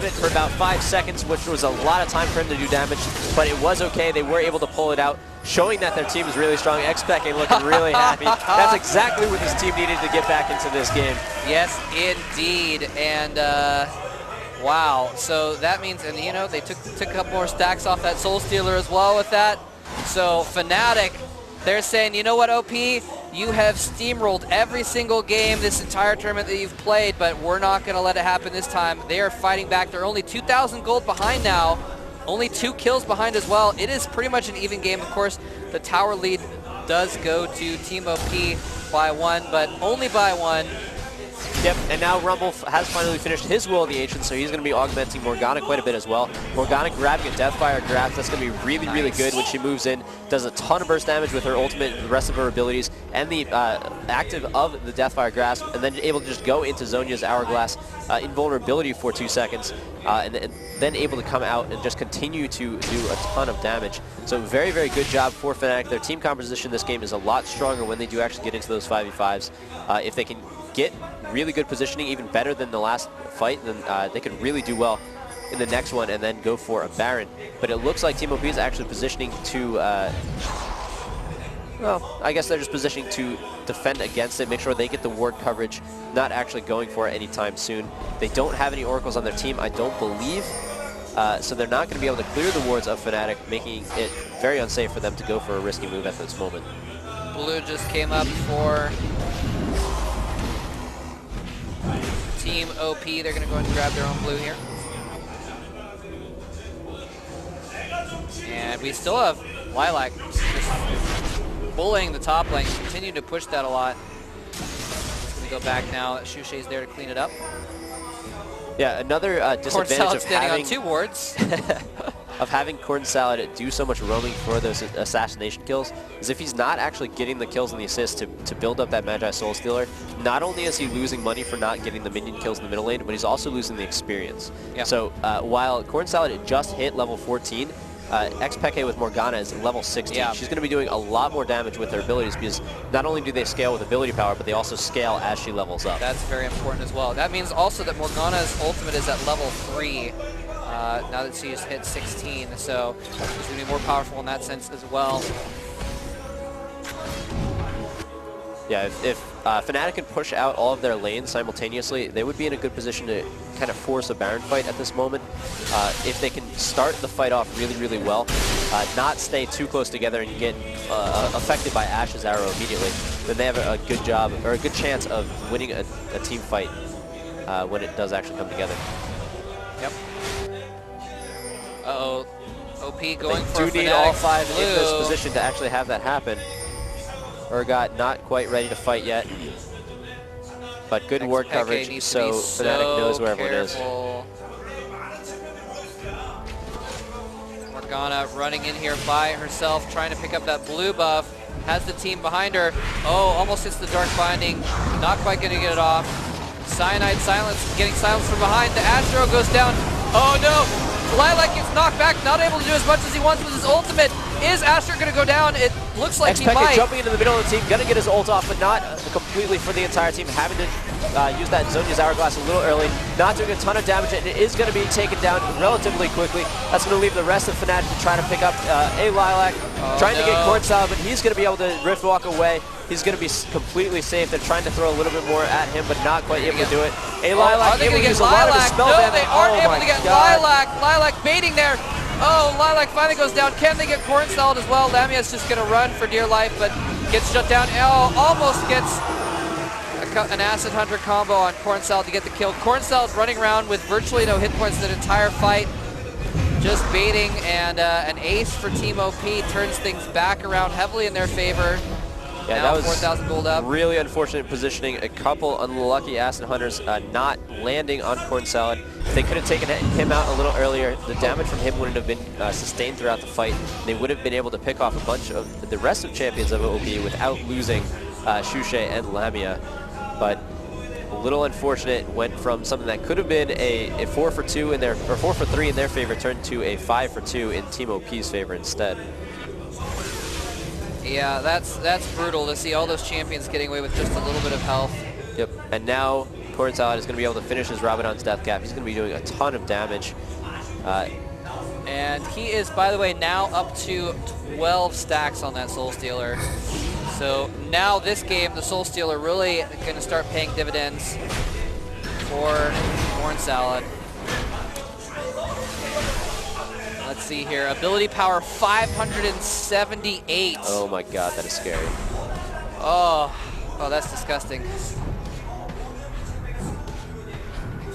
of it for about 5 seconds, which was a lot of time for him to do damage, but it was okay. They were able to pull it out, showing that their team is really strong. Xpeke looking really happy. That's exactly what this team needed to get back into this game. Yes, indeed. And wow. So that means, and you know, they took a couple more stacks off that Soul Stealer as well with that. So Fnatic, they're saying, you know what, OP, you have steamrolled every single game this entire tournament that you've played, but we're not going to let it happen this time. They are fighting back. They're only 2,000 gold behind now, only 2 kills behind as well. It is pretty much an even game. Of course, the tower lead does go to Team OP by 1, but only by 1. Yep, and now Rumble has finally finished his Will of the Ancients, so he's going to be augmenting Morgana quite a bit as well. Morgana grabbing a Deathfire grasp, that's going to be really, really good when she moves in. Does a ton of burst damage with her ultimate and the rest of her abilities, and the active of the Deathfire grasp, and then able to just go into Zhonya's Hourglass invulnerability for 2 seconds, and then able to come out and just continue to do a ton of damage. So very, very good job for Fnatic. Their team composition this game is a lot stronger when they do actually get into those 5v5s. If they can get really good positioning, even better than the last fight, then they could really do well in the next one and then go for a Baron. But it looks like Team OP is actually positioning to, well, I guess they're just positioning to defend against it, make sure they get the ward coverage, not actually going for it anytime soon. They don't have any Oracles on their team, I don't believe, so they're not going to be able to clear the wards of Fnatic, making it very unsafe for them to go for a risky move at this moment. Blue just came up for Team OP. They're going to go and grab their own blue here. And we still have Lilac just bullying the top lane, continue to push that a lot. It's going to go back now. Shushe's there to clean it up. Yeah, another disadvantage of standing having on 2 wards. of having Corn Salad do so much roaming for those assassination kills is if he's not actually getting the kills and the assists to build up that Magi Soul Stealer, not only is he losing money for not getting the minion kills in the middle lane, but he's also losing the experience. Yep. So while Corn Salad just hit level 14, Xpeke with Morgana is level 16. Yeah. She's going to be doing a lot more damage with her abilities because not only do they scale with ability power, but they also scale as she levels up. That's very important as well. That means also that Morgana's ultimate is at level 3. Now that she has hit 16, so she's going to be more powerful in that sense as well. Yeah, if Fnatic can push out all of their lanes simultaneously, they would be in a good position to kind of force a Baron fight at this moment. If they can start the fight off really, really well, not stay too close together and get affected by Ashe's arrow immediately, then they have a good job, or a good chance of winning a team fight when it does actually come together. Yep. Uh-oh. OP going for Fnatic. They do need all 5 in this position to actually have that happen. Urgot not quite ready to fight yet. But good ward coverage, so Fnatic knows where everyone is. Morgana running in here by herself, trying to pick up that blue buff. Has the team behind her. Oh, almost hits the Dark Binding. Not quite going to get it off. Cyanide silence, getting silenced from behind. The Astro goes down. Oh no! Lilac gets knocked back, not able to do as much as he wants with his ultimate. Is Astro going to go down? It looks like he might. Jumping into the middle of the team, going to get his ult off, but not completely for the entire team. Having to use that Zhonya's Hourglass a little early. Not doing a ton of damage, and it is going to be taken down relatively quickly. That's going to leave the rest of Fnatic to try to pick up a Lilac. Trying to get Corn Salad, but he's going to be able to Rift Walk away. He's going to be completely safe. They're trying to throw a little bit more at him, but not quite able to do it. A Lilac able to use a lot of his spell damage. No, they aren't able to get Lilac. Lilac baiting there. Oh, Lilac finally goes down. Can they get Corn Salad as well? Lamia's just going to run for dear life, but gets shut down. Oh, almost gets an Acid Hunter combo on Corn Salad to get the kill. Corn Salad's running around with virtually no hit points that entire fight. Just baiting, and an ace for Team OP turns things back around heavily in their favor. Yeah, now that was 4,000 gold up. Really unfortunate positioning. A couple unlucky Acid Hunters not landing on Corn Salad. If they could have taken him out a little earlier, the damage from him wouldn't have been sustained throughout the fight. They would have been able to pick off a bunch of the rest of champions of OP without losing Shushe and Lamia. But a little unfortunate, went from something that could have been a 4 for 2 in their, or 4 for 3 in their favor, turned to a 5 for 2 in Team OP's favor instead. Yeah, that's brutal to see all those champions getting away with just a little bit of health. Yep, and now Corn Salad is going to be able to finish his Rabadon's Death Cap. He's going to be doing a ton of damage. And he is, by the way, now up to 12 stacks on that Soul Stealer. So now this game, the Soul Stealer really going to start paying dividends for Corn Salad. Let's see here. Ability power 578. Oh my god, that is scary. Oh, that's disgusting.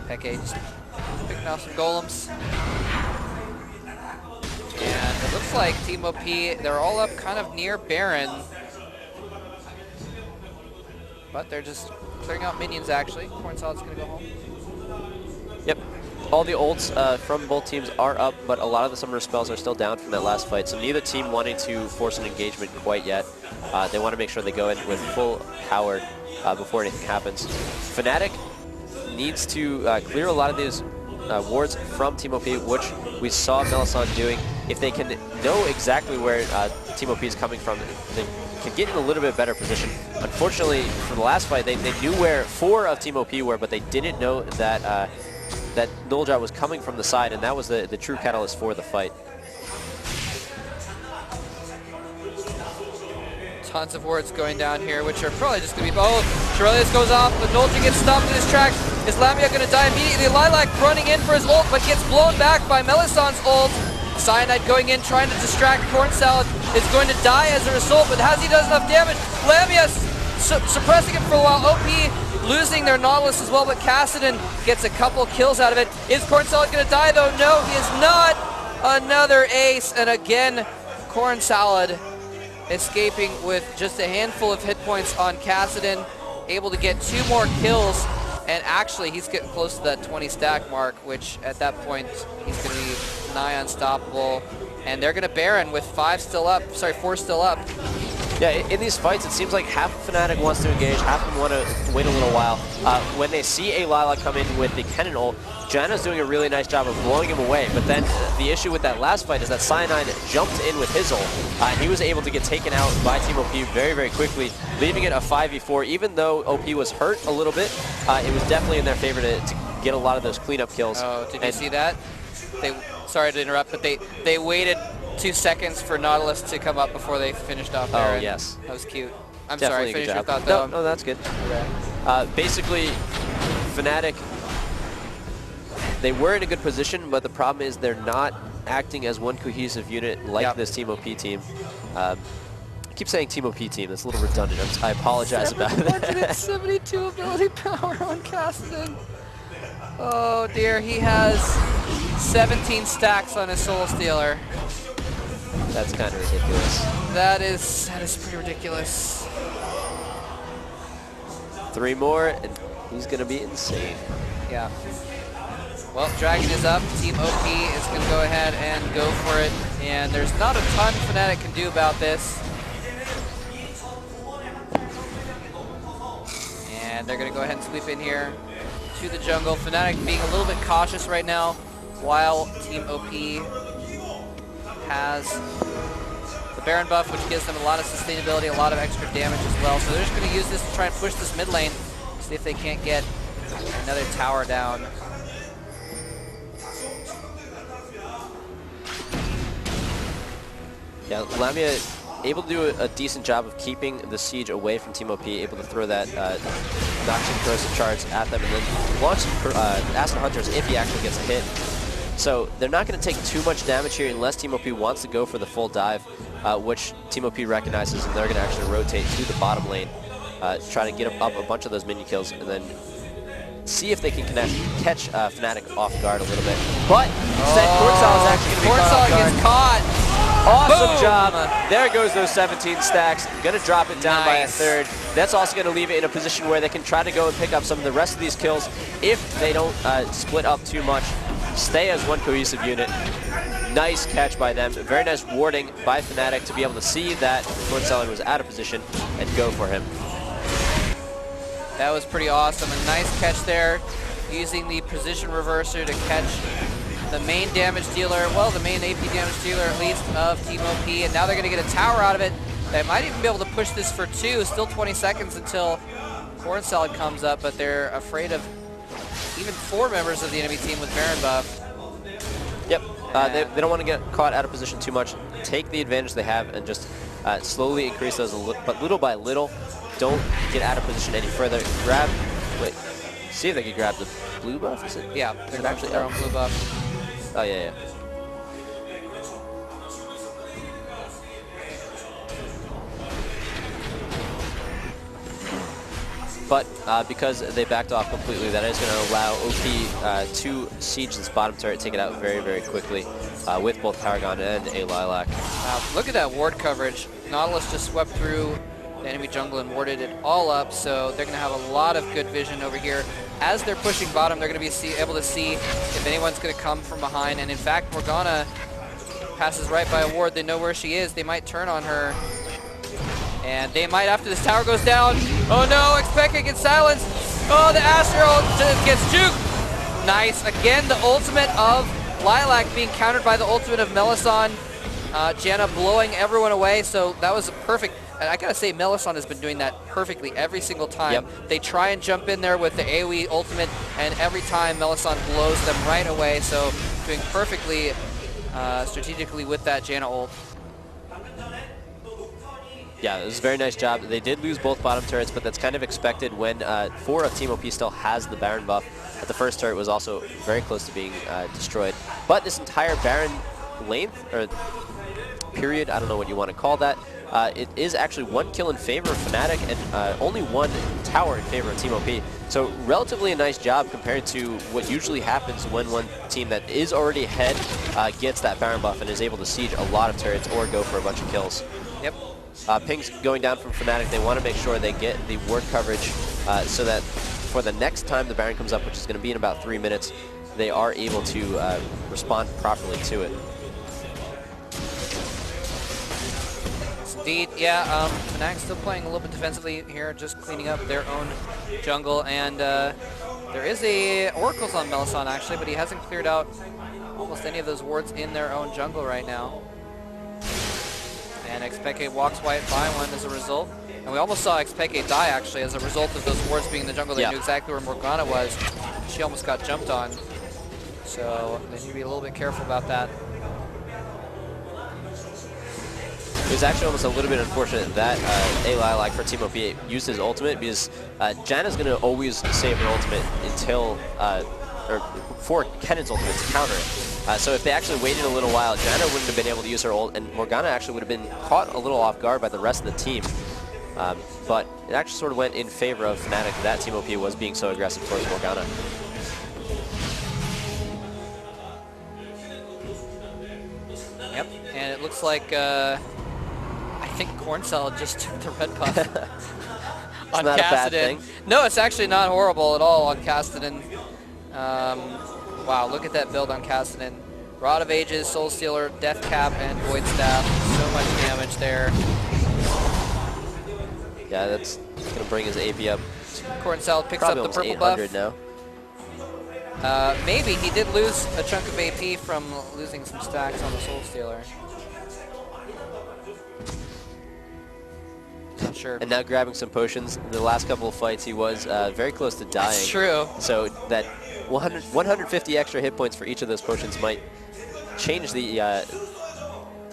Peke just picking off some golems. And it looks like Team OP, they're all up kind of near Baron. But they're just clearing out minions, actually. Corn Salad's going to go home. Yep. All the ults from both teams are up, but a lot of the summoner spells are still down from that last fight, so neither team wanting to force an engagement quite yet. They want to make sure they go in with full power before anything happens. Fnatic needs to clear a lot of these wards from Team OP, which we saw Melisande doing. If they can know exactly where Team OP is coming from, they can get in a little bit better position. Unfortunately, for the last fight, they knew where 4 of Team OP were, but they didn't know that that Nulljaw was coming from the side, and that was the true catalyst for the fight. Tons of wards going down here, which are probably just going to be... Oh, Shirelius goes off, but Nulljaw gets stopped in his tracks. Is Lamia going to die immediately? Lilac running in for his ult, but gets blown back by Melisandre's ult. Cyanide going in, trying to distract Corn Salad, is going to die as a result, but has he done enough damage? Lamia suppressing him for a while. OP losing their Nautilus as well, but Kassadin gets a couple kills out of it. Is Corn Salad going to die though? No, he is not. Another ace, and again, Corn Salad escaping with just a handful of hit points on Kassadin, able to get 2 more kills, and actually he's getting close to that 20 stack mark, which at that point he's going to be nigh unstoppable. And they're going to Baron with 4 still up. Yeah, in these fights, it seems like half of Fnatic wants to engage, half of them want to wait a little while. When they see a Lilac come in with the Kennen ult, Janna's doing a really nice job of blowing him away, but then the issue with that last fight is that Cyanide jumped in with his ult, and he was able to get taken out by Team OP very, very quickly, leaving it a 5v4. Even though OP was hurt a little bit, it was definitely in their favor to get a lot of those cleanup kills. Oh, did you see that? Sorry to interrupt, but they waited 2 seconds for Nautilus to come up before they finished off there. Oh, yes. That was cute. I'm Definitely sorry, finish your thought though. though. No, that's good. Okay. Basically, Fnatic, they were in a good position, but the problem is they're not acting as one cohesive unit like this Team OP team. I keep saying Team OP team, that's a little redundant. I apologize about that. 172 ability power on Kassadin. Oh dear, he has 17 stacks on his Soul Stealer. That's kind of ridiculous. That is pretty ridiculous. 3 more, and he's going to be insane. Yeah. Well, Dragon is up. Team OP is going to go ahead and go for it. And there's not a ton Fnatic can do about this. And they're going to go ahead and sweep in here to the jungle. Fnatic being a little bit cautious right now, while Team OP has the Baron buff, which gives them a lot of sustainability, a lot of extra damage as well. So they're just going to use this to try and push this mid lane, see if they can't get another tower down. Yeah, Lamia able to do a decent job of keeping the siege away from Team OP, able to throw that Noxian corrosive charge at them, and then launch Acid Hunters if he actually gets a hit. So they're not going to take too much damage here unless Team OP wants to go for the full dive, which Team OP recognizes, and they're going to actually rotate to the bottom lane, try to get up a bunch of those minion kills, and then see if they can catch Fnatic off guard a little bit. But instead, Corn Salad is actually going to be caught off guard. Gets caught. Awesome Boom. job. There goes those 17 stacks. Going to drop it down by a third. That's also going to leave it in a position where they can try to go and pick up some of the rest of these kills if they don't split up too much. Stay as one cohesive unit. Nice catch by them. Very nice warding by Fnatic to be able to see that Corn Salad was out of position and go for him. That was pretty awesome. A nice catch there, using the position reverser to catch the main damage dealer, well, the main AP damage dealer at least of Team OP, and now they're going to get a tower out of it. They might even be able to push this for 2. Still 20 seconds until Corn Salad comes up, but they're afraid of even 4 members of the enemy team with Baron buff. Yep. They don't want to get caught out of position too much. Take the advantage they have and just slowly increase those, but little by little. Don't get out of position any further. Grab, wait, see if they can grab the blue buff, is it? Yeah, they're actually their own blue buff. Oh, yeah, yeah. But because they backed off completely, that is going to allow OP to siege this bottom turret, take it out very, very quickly with both Paragon and a Lilac. Wow, look at that ward coverage. Nautilus just swept through the enemy jungle and warded it all up, so they're going to have a lot of good vision over here. As they're pushing bottom, they're going to be able to see if anyone's going to come from behind, and in fact, Morgana passes right by a ward. They know where she is. They might turn on her. And they might after this tower goes down. Oh no, Expected gets silenced. Oh, the Astral gets juked. Nice. Again, the ultimate of Lilac being countered by the ultimate of Melisande. Janna blowing everyone away, so that was perfect. And I gotta say, Melisande has been doing that perfectly every single time. Yep. They try and jump in there with the AoE ultimate, and every time Melisande blows them right away, so doing perfectly strategically with that Janna ult. Yeah, it was a very nice job. They did lose both bottom turrets, but that's kind of expected when 4 of Team OP still has the Baron buff. But the first turret was also very close to being destroyed. But this entire Baron length, or period, I don't know what you want to call that, it is actually 1 kill in favor of Fnatic and only 1 tower in favor of Team OP. So relatively a nice job compared to what usually happens when one team that is already ahead gets that Baron buff and is able to siege a lot of turrets or go for a bunch of kills. Yep. Ping's going down from Fnatic. They want to make sure they get the ward coverage so that for the next time the Baron comes up, which is going to be in about 3 minutes, they are able to respond properly to it. Indeed, yeah, Fnatic still playing a little bit defensively here, just cleaning up their own jungle, and there is a Oracle's on Melisande actually, but he hasn't cleared out almost any of those wards in their own jungle right now. And Expected walks by one as a result. And we almost saw Expected die actually as a result of those wards being in the jungle. They knew exactly where Morgana was. She almost got jumped on. So they need to be a little bit careful about that. It was actually almost a little bit unfortunate that a Lilac for Team OP used his ultimate, because Janna's going to always save her ultimate until, or for Kennan's ultimate to counter it. So if they actually waited a little while, Janna wouldn't have been able to use her ult, and Morgana actually would have been caught a little off guard by the rest of the team. But it actually sort of went in favor of Fnatic. That Team OP was being so aggressive towards Morgana. Yep, and it looks like I think Corn Salad just took the red buff on not a bad Kassadin. thing. No, it's actually not horrible at all on Kassadin. Wow, look at that build on Kassadin. Rod of Ages, Soul Stealer, Death Cap, and Void Staff. So much damage there. Yeah, that's going to bring his AP up. Corn Salad picks Probably up the purple buff. Now. Maybe he did lose a chunk of AP from losing some stacks on the Soul Stealer. Not sure. And now grabbing some potions. In the last couple of fights, he was very close to dying. That's true. So that 150 extra hit points for each of those potions might change the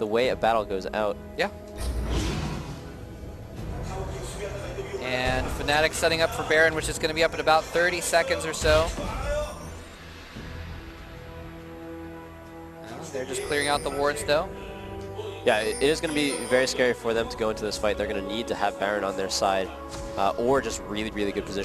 way a battle goes out. Yeah. And Fnatic setting up for Baron, which is going to be up in about 30 seconds or so. They're just clearing out the wards, though. Yeah, it is going to be very scary for them to go into this fight. They're going to need to have Baron on their side, or just really, really good position.